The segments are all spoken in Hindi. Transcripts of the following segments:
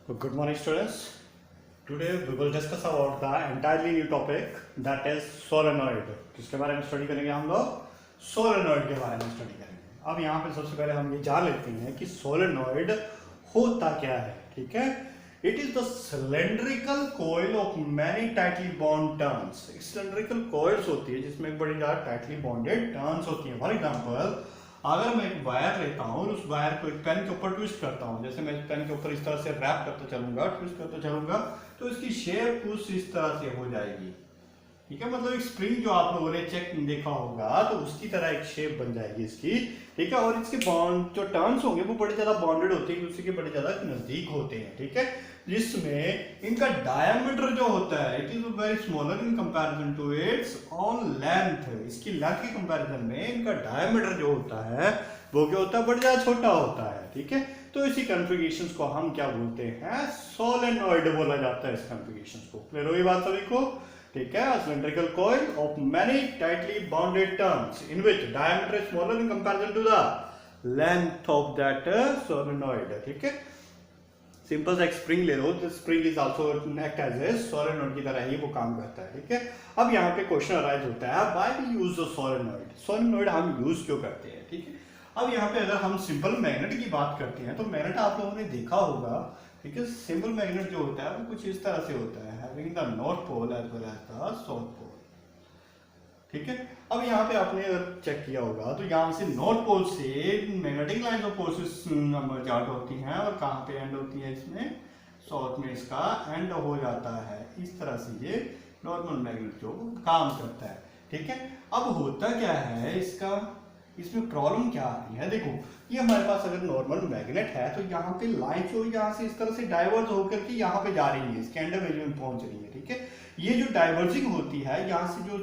Good morning, students. Today we will discuss about the entirely new topic that is solenoid. किसके बारे में स्टडी करेंगे हम लोग? सोलेनॉइड के बारे में स्टडी करेंगे। अब यहाँ पे सबसे पहले हम ये जान लेते हैं कि सोलेनॉइड होता क्या है। ठीक है, it is the cylindrical coil of many tightly bound turns. Cylindrical coils होती है जिसमें एक बड़ी ज्यादा टाइटली बॉन्डेड टर्न्स होती है। फॉर एग्जाम्पल, अगर मैं एक वायर लेता हूँ और उस वायर को एक पेन के ऊपर ट्विस्ट करता हूँ, जैसे मैं पेन के ऊपर इस तरह से रैप करता चलूंगा, ट्विस्ट करता चलूंगा, तो इसकी शेप कुछ इस तरह से हो जाएगी। ठीक है, मतलब एक स्प्रिंग जो आप लोगों ने चेक देखा होगा तो उसकी तरह एक शेप बन जाएगी इसकी। ठीक है, और इसके बॉन्ड जो टर्न्स होंगे वो बड़े ज्यादा बॉन्डेड होते हैं, दूसरे के बड़े ज्यादा नजदीक होते हैं। ठीक है, जिसमें इनका डायमीटर जो होता है it is very smaller in comparison to its own length. इसकी लेंथ के कंपैरिजन में इनका डायमीटर जो होता है वो क्या होता है, बड़ा ज्यादा छोटा होता है। ठीक है, तो इसी कॉन्फ़िगरेशंस को हम क्या बोलते हैं, सोलेनॉइड बोला जाता है इस कॉन्फ़िगरेशंस को। क्लियर हुई बात सभी को? ठीक है, cylindrical coil of many tightly bonded terms in which diameter is smaller in comparison to the length of that solenoid. ठीक है, सिंपल सा एक स्प्रिंग ले लो, तो spring is also act as a solenoid की तरह ही वो काम करता है। ठीक है, अब यहाँ पे क्वेश्चन अराइज होता है, why we use the solenoid. Solenoid हम यूज क्यों करते हैं? ठीक है, अब यहाँ पे अगर हम सिंपल मैग्नेट की बात करते हैं तो मैग्नेट आप लोगों ने देखा होगा। ठीक है, सिंपल मैग्नेट जो होता है वो कुछ इस तरह से होता है, having the north pole as well as the south pole. ठीक है, अब यहाँ पे आपने अगर चेक किया होगा तो यहाँ से नॉर्थ पोल से magnetic line of forces start होती हैं और कहाँ पे एंड होती है, इसमें साउथ में इसका एंड हो जाता है। इस तरह से ये नॉर्मल मैग्नेट जो काम करता है। ठीक है, अब होता क्या है इसका, इसमें प्रॉब्लम क्या आ रही है, देखो ये हमारे पास अगर नॉर्मल मैग्नेट है तो यहाँ पे लाइन जो यहाँ से इस तरह से डाइवर्ज होकर के यहाँ पे जा रही है, इसके एंड में पहुंच रही है। ठीक है, ये जो डाइवर्जिंग होती है यहाँ से जो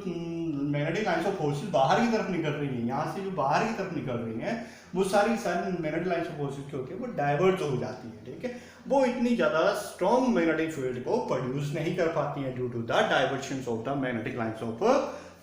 मैग्नेटिक लाइंस ऑफ फोर्सेस बाहर की तरफ निकल रही है, यहाँ से जो बाहर की तरफ निकल रही है वो सारी मैग्नेटिक लाइंस ऑफ फोर्सेस जो होती है वो डाइवर्ज हो जाती है। ठीक है, वो इतनी ज्यादा स्ट्रॉन्ग मैग्नेटिक फील्ड को प्रोड्यूस नहीं कर पाती है due to the divergence of the magnetic lines of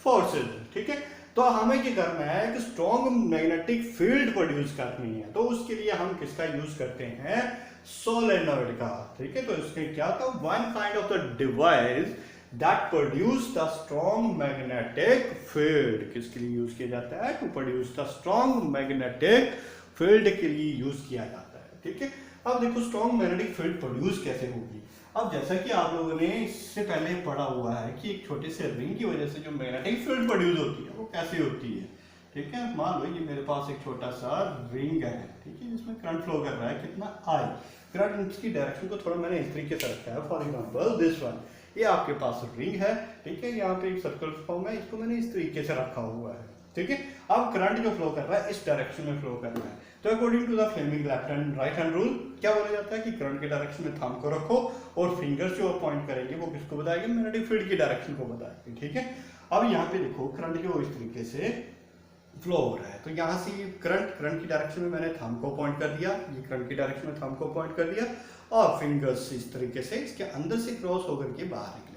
forces. ठीक है, तो हमें क्या करना है, एक स्ट्रॉन्ग मैग्नेटिक फील्ड प्रोड्यूस करनी है, तो उसके लिए हम किसका यूज करते हैं, सोलेनॉइड का। ठीक है, तो इसमें क्या था, one kind of the device that produce the strong magnetic field. किसके लिए यूज किया जाता है, to produce the strong magnetic field के लिए यूज किया जाता है। ठीक है, अब देखो स्ट्रॉन्ग मैग्नेटिक फील्ड प्रोड्यूस कैसे होगी। अब जैसा कि आप लोगों ने इससे पहले पढ़ा हुआ है कि एक छोटे से रिंग की वजह से जो मैग्नेटिक फील्ड प्रोड्यूस होती है वो कैसे होती है। ठीक है, मान लो ये मेरे पास एक छोटा सा रिंग है, ठीक है, जिसमें करंट फ्लो कर रहा है कितना I। करंट की डायरेक्शन को थोड़ा मैंने इस तरीके से रखा है, फॉर एग्जांपल दिस वन। ये आपके पास रिंग है, ठीक है, यहाँ पे एक सर्कल फॉर्म है, इसको मैंने इस तरीके से रखा हुआ है। ठीक है, अब करंट जो फ्लो कर रहा है इस डायरेक्शन में फ्लो कर रहा है, तो according to the Fleming left hand right hand rule क्या बोला जाता है कि करंट के डायरेक्शन में थंब को रखो और फिंगर्स जो पॉइंट करेंगे वो किसको बताएंगे, मैग्नेटिक फील्ड की डायरेक्शन को बताएंगे। ठीक है, अब यहाँ पे देखो करंट जो इस तरीके से फ्लो हो रहा है, तो यहाँ से करंट की डायरेक्शन में मैंने थंब को पॉइंट कर दिया, ये करंट की डायरेक्शन में थंब को पॉइंट कर दिया और फिंगर्स इस तरीके से इसके अंदर से क्रॉस होकर के बाहर निकलेंगे।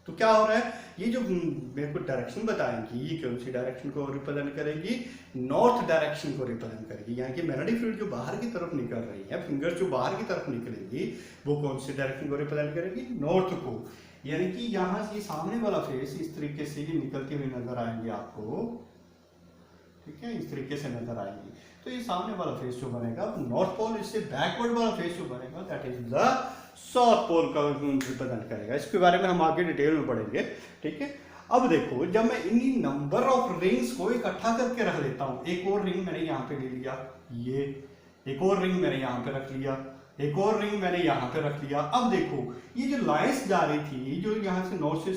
तो क्या हो रहा है, ये जो मेरे को डायरेक्शन बताएंगी ये कौन सी डायरेक्शन को रिप्रेजेंट करेगी, नॉर्थ डायरेक्शन को रिप्रेजेंट करेगी। यहाँ की मैग्नेटिक फील्ड जो बाहर की तरफ निकल रही है, फिंगर्स जो बाहर की तरफ निकलेगी वो कौन सी डायरेक्शन को रिप्रेजेंट करेगी, नॉर्थ को। यानी कि यहाँ से सामने वाला फेस इस तरीके से ये निकलती हुई नजर आएंगे आपको। ठीक है, इस तरीके से नजर आएंगी, तो ये सामने वाला फेस जो बनेगा नॉर्थ पोल, इससे बैकवर्ड वाला फेस जो बनेगा that is the south pole का रिप्रेजेंट करेगा। इसके बारे में हम आगे डिटेल में पढ़ेंगे। ठीक है, अब देखो जब मैं इन्हीं नंबर ऑफ रिंग्स को इकट्ठा करके रख लेता हूं, एक और रिंग मैंने यहाँ पे ले लिया, ये एक और रिंग मैंने यहाँ पे रख लिया, एक और रिंग मैंने यहाँ पे रख लिया। अब देखो ये जो लाइंस जा रही थी, जो यहाँ से नॉर्थ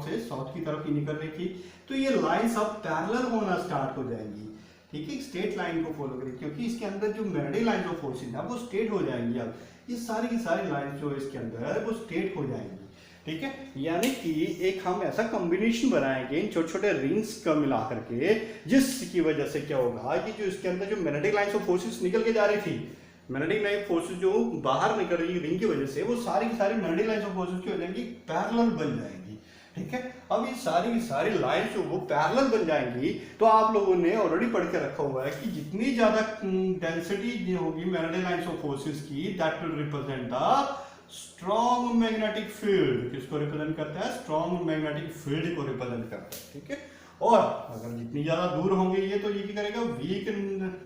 से साउथ की तरफ ही निकल रही थी, तो ये लाइंस अब पैरेलल होना स्टार्ट हो जाएंगी। ठीक है, स्ट्रेट लाइन को फॉलो करें, क्योंकि इसके अंदर जो मैग्नेटिक लाइन ऑफ फोर्सेस है वो स्ट्रेट हो जाएंगी। अब ये सारी की सारी लाइंस जो इसके अंदर है वो स्ट्रेट हो जाएंगी। ठीक है, यानी कि एक हम ऐसा कॉम्बिनेशन बनाएंगे इन छोटे छोटे रिंग्स का मिला करके, जिसकी वजह से क्या होगा, ये जो इसके अंदर जो मैग्नेटिक लाइंस ऑफ फोर्सेस निकल के जा रही थी, मैग्नेटिक लाइन फोर्सेस जो बाहर निकल रही रिंग की वजह से, वो सारी की सारी मैग्नेटिक लाइंस ऑफ फोर्सेस की हो जाएंगी, पैरेलल बन जाएंगी। ठीक है। अब ये सारी की सारी लाइन्स जो वो पैरेलल बन जाएंगी, तो आप लोगों ने ऑलरेडी पढ़ के रखा हुआ है कि जितनी ज्यादा डेंसिटी होगी मेरिडियन लाइन्स ऑफ फोर्सेस की, that will represent the strong magnetic field. किसको रिप्रेजेंट करता है? स्ट्रॉन्ग मैग्नेटिक फील्ड को रिप्रेजेंट करता है, ठीक है। और अगर जितनी ज्यादा दूर होंगे ये, तो ये क्या करेगा? वीक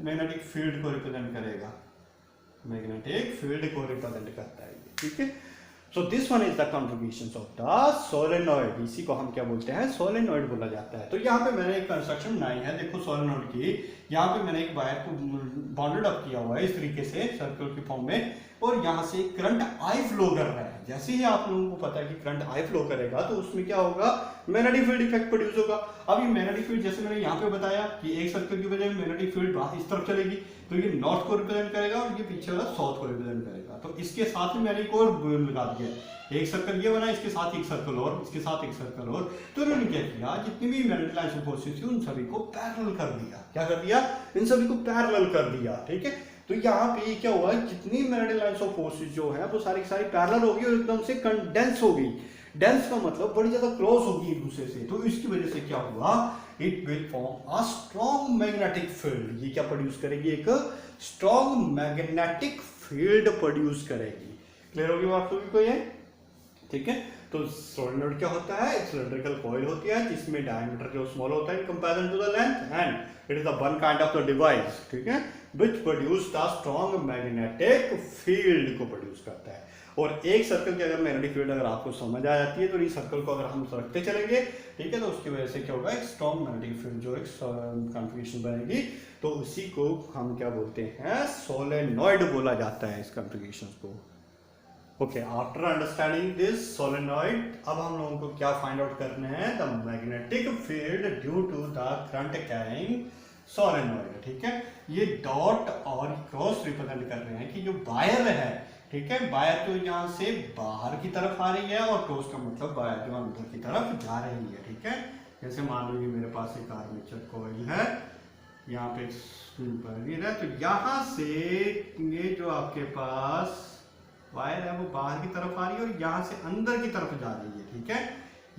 मैग्नेटिक फील्ड को रिप्रेजेंट करेगा, मैग्नेटिक फील्ड को रिप्रेजेंट करता है, ठीक है। So this one is the contributions of the solenoid. इसी को हम क्या बोलते हैं? सोलेनॉइड बोला जाता है। तो यहाँ पे मैंने एक कंस्ट्रक्शन बनाई है, देखो सोलेनॉइड की। यहाँ पे मैंने एक वायर को बॉन्डेड अप किया हुआ है इस तरीके से सर्कल के फॉर्म में, और यहाँ से करंट आई फ्लो कर रहा है। जैसे ही आप लोगों को पता है कि करंट आई फ्लो करेगा तो उसमें क्या होगा? मैग्नेटिक फील्ड इफेक्ट प्रोड्यूस होगा। अब ये मैग्नेटिक फील्ड, जैसे मैंने यहाँ पे बताया कि एक सर्कल की वजह में मैग्नेटिक फील्ड इस तरफ चलेगी, तो ये नॉर्थ को रिप्रेजेंट करेगा और ये पीछे वाला साउथ को रिप्रेजेंट करेगा। तो इसके साथ में मैंने एक और लगा दिया, एक सर्कल ये बना, इसके साथ एक सर्कल और, इसके साथ एक सर्कल और। तो इन्होंने क्या किया? जितनी भी मैग्नेटिक लाइन्स ऑफ फोर्सेस थी उन सभी को पैरेलल कर दिया। क्या कर दिया? इन सभी को पैरेलल कर दिया, ठीक है। तो यहाँ पे क्या हुआ? जितनी मैग्नेटिक लाइन्स ऑफ फोर्सेस जो है वो सारी की सारी पैरेलल होगी और एकदम से कंडेंस हो गई। डेंस का मतलब बड़ी ज्यादा क्लोज होगी एक दूसरे से। तो इसकी वजह से क्या हुआ? It will form a strong magnetic field. ये क्या प्रोड्यूस करेगी? एक स्ट्रॉन्ग मैग्नेटिक फील्ड प्रोड्यूस करेगी। क्लियर होगी बात सभी को ये? ठीक है। तो सोलेनॉइड क्या होता है? एक सिलिंड्रिकल कॉइल होती है जिसमें डायमीटर जो स्मॉल होता है in comparison to the length, and it is the one kind of the device, ठीक है, which produce the strong magnetic field को प्रोड्यूस करता है। और एक सर्कल की अगर मैग्नेटिक फील्ड अगर आपको समझ आ जाती है, तो इस सर्कल को अगर हम रखते चलेंगे, ठीक है, तो उसकी वजह से क्या होगा? एक स्ट्रॉन्ग मैग्नेटिक फील्ड जो एक कॉन्फ़िगरेशन बनेगी, तो उसी को हम क्या बोलते हैं? सोलेनॉइड बोला जाता है इस कॉन्फ़िगरेशन को। Okay, after understanding this solenoid, अब हम लोगों को क्या फाइंड आउट करना है? The magnetic field due to the current carrying solenoid, ठीक है। ये डॉट और क्रॉस रिप्रेजेंट कर रहे हैं कि जो वायर है, ठीक है, वायर तो यहाँ से बाहर की तरफ आ रही है और क्रॉस का मतलब वायर जो अंदर की तरफ जा रही है, ठीक है। जैसे मान लीजिए मेरे पास एक आर्मेचर कॉइल है, यहाँ पे है, तो यहाँ से ये जो आपके पास वायर है वो बाहर की तरफ आ रही है और यहाँ से अंदर की तरफ जा रही है, ठीक है।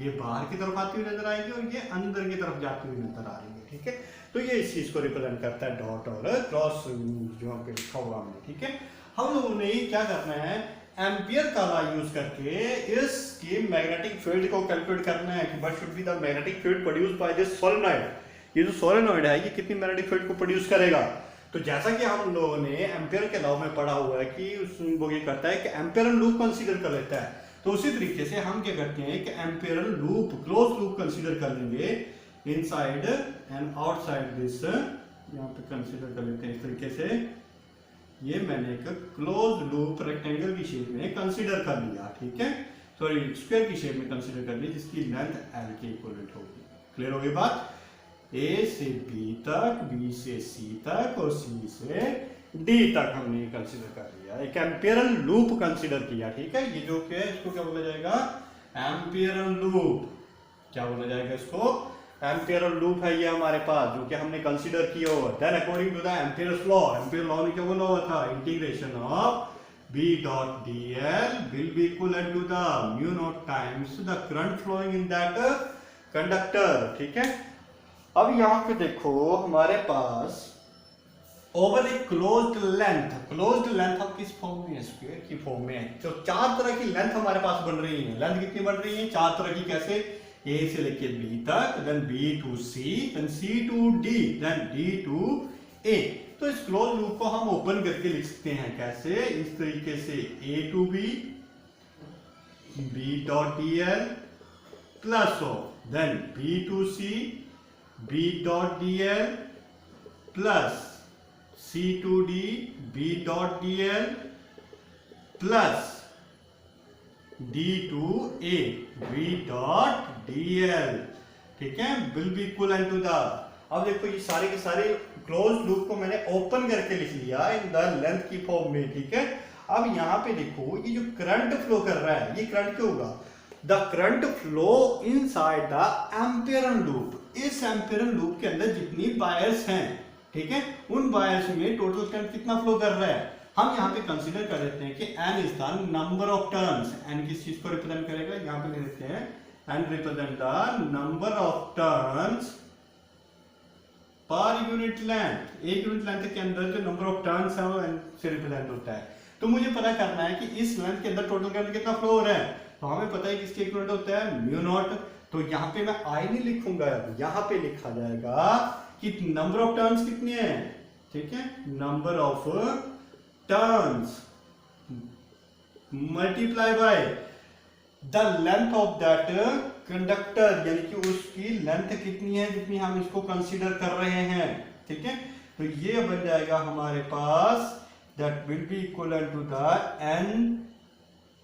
ये बाहर की तरफ आती हुई नजर आएगी और ये अंदर की तरफ जाती हुई नजर आ रही है, ठीक है। तो ये इस चीज को रिप्रेजेंट करता है डॉट और क्रॉस जो हम पे लिखा हुआ हमने, ठीक है। हम लोगों ने क्या करना है? एम्पियर का लॉ यूज करके इसकी मैग्नेटिक फील्ड को कैलकुलेट करना है कि what should be the magnetic field produced by this solenoid. ये जो सोलेनॉइड है ये कितनी मैग्नेटिक फील्ड को प्रोड्यूस करेगा? तो जैसा कि हम लोगों ने एम्पियर के लॉ में पढ़ा हुआ है कि वो ये करता है कि एम्पियरल लूप कंसीडर कर लेता है, तो उसी तरीके से हम क्या करते हैं कि एम्पियरल लूप, क्लोज लूप कंसीडर कर लेंगे, इनसाइड एंड आउटसाइड दिस, यहाँ पे कंसीडर कर लेते हैं इस तरीके से। ये मैंने एक क्लोज लूप रेक्टेंगल की शेप में कंसीडर कर लिया, ठीक है, सॉरी स्क्वायर की शेप में कंसीडर कर ली, जिसकी लेंथ एल के इक्विवेलेंट होगी। क्लियर होगी बात? ए से बी तक, बी से सी तक और सी से डी तक हमने कंसीडर कर लिया, एक एम्पियरल लूप कंसीडर किया, ठीक है। ये जो क्या है इसको क्या बोला जाएगा? एम्पियरल लूप। क्या बोला जाएगा इसको? एम्पियरल लूप है ये हमारे पास जो कि हमने कंसीडर किया हुआ। Then according to the Ampere's law, Ampere law में क्या बोला हुआ था? Integration of B dot D L will be equal to the mu naught times the current flowing in that conductor, ठीक है। अब यहाँ पे देखो हमारे पास ओवर ए क्लोज्ड लेंथ अब किस फॉर्म में है? स्क्वायर की फॉर्म में है। तो चार तरह की लेंथ हमारे पास बन रही है। लेंथ कितनी बन रही है? चार तरह की। कैसे? ए से लेके बी तक, then B to C, then C to D, then D to A. तो इस क्लोज लूप को हम ओपन करके लिख सकते हैं। कैसे? इस तरीके से A to B, B dot D L plus off, then B to C, B dot D L plus C to D, B dot D L plus D to A, B dot D L, ठीक है, will be equal to the. अब देखो ये सारे के सारे क्लोज लूप को मैंने ओपन करके लिख लिया इन द लेंथ की फॉर्म में, ठीक है। अब यहाँ पे देखो ये जो करंट फ्लो कर रहा है, ये करंट क्यों होगा? The current flow inside the Amperian loop. इस एम्पियरल लूप के अंदर जितनी वायर्स हैं, ठीक है, उन वायर्स में टोटल करंट कितना फ्लो कर रहा है? हम यहाँ पे कंसीडर कर लेते हैं कि n is the number of turns. n किस चीज को रिप्रेजेंट करेगा? यहाँ पे ले लेते हैं and represent the number of turns per unit length. एक यूनिट लेंथ के अंदर जो नंबर ऑफ टर्न्स है वो से रिप्रेजेंट होता है। तो मुझे पता करना है कि इस लेंथ के अंदर टोटल करंट कितना फ्लो हो रहा है। तो हमें पता है कि इसके इक्विवेलेंट होता है म्यू नॉट। तो यहाँ पे मैं आई नहीं लिखूंगा, यहाँ पे लिखा जाएगा कि नंबर ऑफ टर्न्स कितने हैं, ठीक है, number of turns multiply by the length of that conductor, यानी कि उसकी लेंथ कितनी है जितनी हम इसको कंसीडर कर रहे हैं, ठीक है। तो ये बन जाएगा हमारे पास that will be equivalent to the n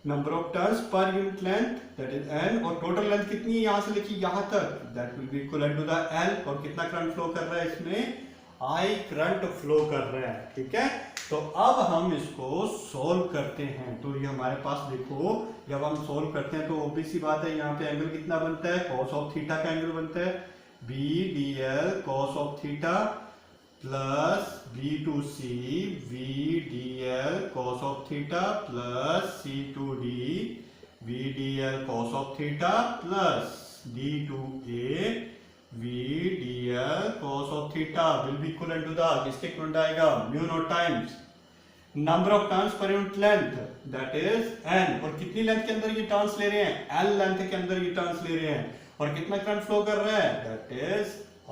number of turns per unit length, that is n, और टोटल लेंथ कितनी है यहां से लेके यहां तक, that will be equivalent to the l, और कितना करंट फ्लो कर रहा है इसमें, I करंट फ्लो कर रहा है, ठीक है। तो अब हम इसको सोल्व करते हैं। तो ये हमारे पास देखो, जब हम सोल्व करते हैं तो ऑब्वियस सी बात है, यहाँ पे एंगल कितना बनता है, cos ऑफ थीटा का एंगल बनता है BDL cos of theta plus B2C VDL cos of theta plus C2D VDL cos of theta plus D2A VDL cos of theta will be equivalent to the, किसके इक्वलेंट आएगा, mu naught times number of turns per unit length, that is n, और कितनी लेंथ के अंदर ये टर्न्स ले रहे हैं, l लेंथ के अंदर ये टर्न्स ले रहे हैं, और कितना करंट फ्लो कर रहा है, that is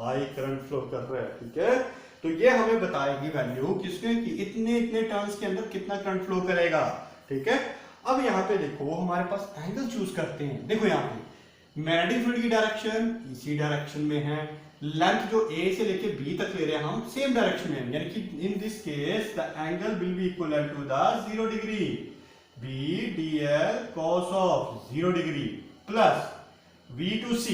I current flow कर रहा है, ठीक है। तो ये हमें बताएगी वैल्यू किसके, कि इतने इतने टर्न्स के अंदर कितना करंट फ्लो करेगा, ठीक है। अब यहाँ पे देखो हमारे पास एंगल चूज करते हैं। देखो यहाँ पे मैग्नेटिक फील्ड की डायरेक्शन इसी डायरेक्शन में है, लेंथ जो A से लेके B तक ले रहे हैं हम सेम डायरेक्शन में, यानी कि in this case the angle will be equivalent to the 0 degree BDL cos of 0 degree plus B2C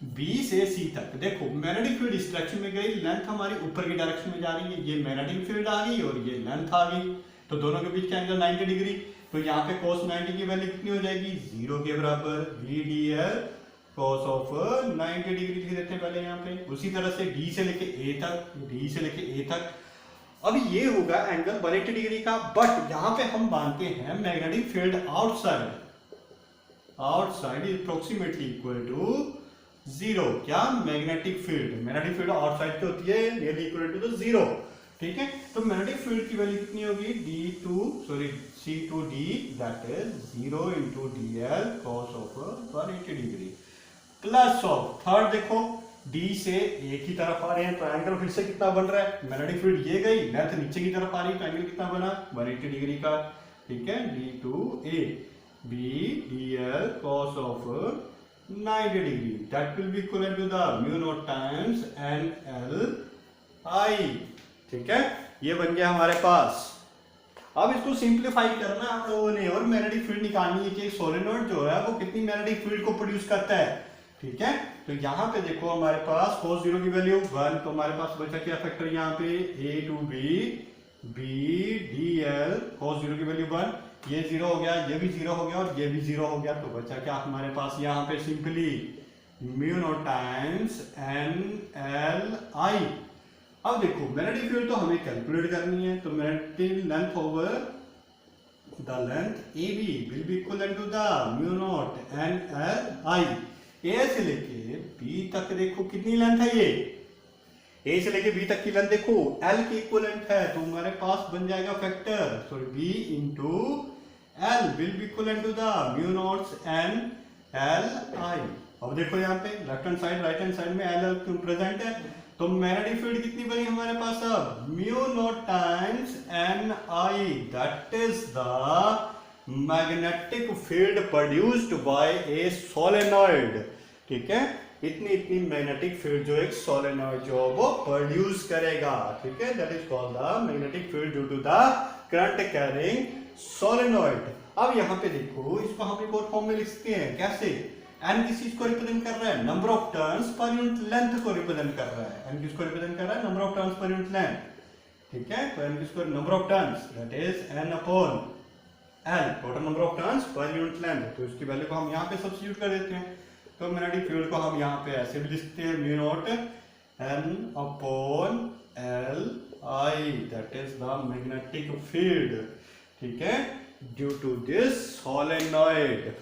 B से C तक। देखो मैग्नेटिक फील्ड इस डायरेक्शन में गई, लेंथ हमारी ऊपर की डायरेक्शन में जा रही है, ये मैग्नेटिक फील्ड आ गई और ये लेंथ आ गई, तो दोनों के बीच का एंगल 90 डिग्री। तो यहाँ पे cos 90 की वैल्यू कितनी हो जाएगी, 0 के बराबर, VDL cos ऑफ 90 डिग्री लिख देते हैं पहले यहाँ पे। उसी तरह से D से लेके A तक, D से लेके A तक, अब ये होगा एंगल 180 डिग्री का। बट यहाँ पे हम मानते हैं magnetic field outside is approximately equal to 0। क्या, मैग्नेटिक फील्ड आउटसाइड की होती है नियरली इक्वल टू 0, ठीक है। तो मैग्नेटिक फील्ड की वैल्यू कितनी होगी, C2D, that is 0 into DL cos of 180 degree plus of third, देखो D से A की तरफ आ रहे हैं तो एंगल फिर से कितना बन रहा है, मैग्नेटिक फील्ड ये गई, लेंथ नीचे की तरफ आ रही है तो एंगल कितना बना, 180 डिग्री का, ठीक है। D2A BDL cos of 90 degree, that will be equal to the mu naught times NLI, ठीक है। ये बन गया हमारे पास। अब इसको सिंप्लीफाई करना हम लोगों ने और मैग्नेटिक फील्ड निकालनी है कि सोलेनोइड जो है वो कितनी मैग्नेटिक फील्ड को प्रोड्यूस करता है, ठीक है। तो यहाँ पे देखो हमारे पास cos 0 की वैल्यू 1, तो हमारे पास बचा क्या फैक्टर यहाँ पे A to B BDL cos 0 की वैल्यू 1, ये 0 हो गया, ये भी 0 हो गया और ये भी 0 हो गया, तो बचा क्या हमारे पास यहाँ पे simply mu naught times NLI। अब देखो मैग्नेटिक फील्ड तो हमें कैलकुलेट करनी है, तो magnetic length over the length AB will be equal to the mu naught NLI। A से लेके B तक देखो कितनी लेंथ है, ये A से लेके B तक की लेंथ देखो L की इक्वलेंट है, तो हमारे पास बन जाएगा factor, sorry B into L will be equal to the mu naught NLI। अब देखो यहाँ पे left hand side right hand side में L प्रेजेंट है, तो मैग्नेटिक फील्ड कितनी बनी हमारे पास, अब mu naught times NI, that is the magnetic field produced by a solenoid, ठीक है। इतनी इतनी मैग्नेटिक फील्ड जो एक सोलेनॉइड जो वो प्रोड्यूस करेगा, ठीक है, that is called the magnetic field due to the current carrying solenoid. अब यहाँ पे देखो इसको हम एक और फॉर्म में लिख सकते हैं, कैसे, n किस चीज को रिप्रेजेंट कर रहा है, number of turns per unit length को रिप्रेजेंट कर रहा है, n किसको रिप्रेजेंट कर रहा है, number of turns per unit length, ठीक है। तो n किसको, number of turns, that is n upon L, total number of turns per unit length, तो इसकी वैल्यू को हम यहाँ पे सब्स्टिट्यूट कर देते हैं। तो मैग्नेटिक फील्ड को हम यहाँ पे ऐसे भी लिखते हैं, mu naught N upon LI, that is the magnetic field, ठीक है, ड्यू टू दिस सोलेनॉइड।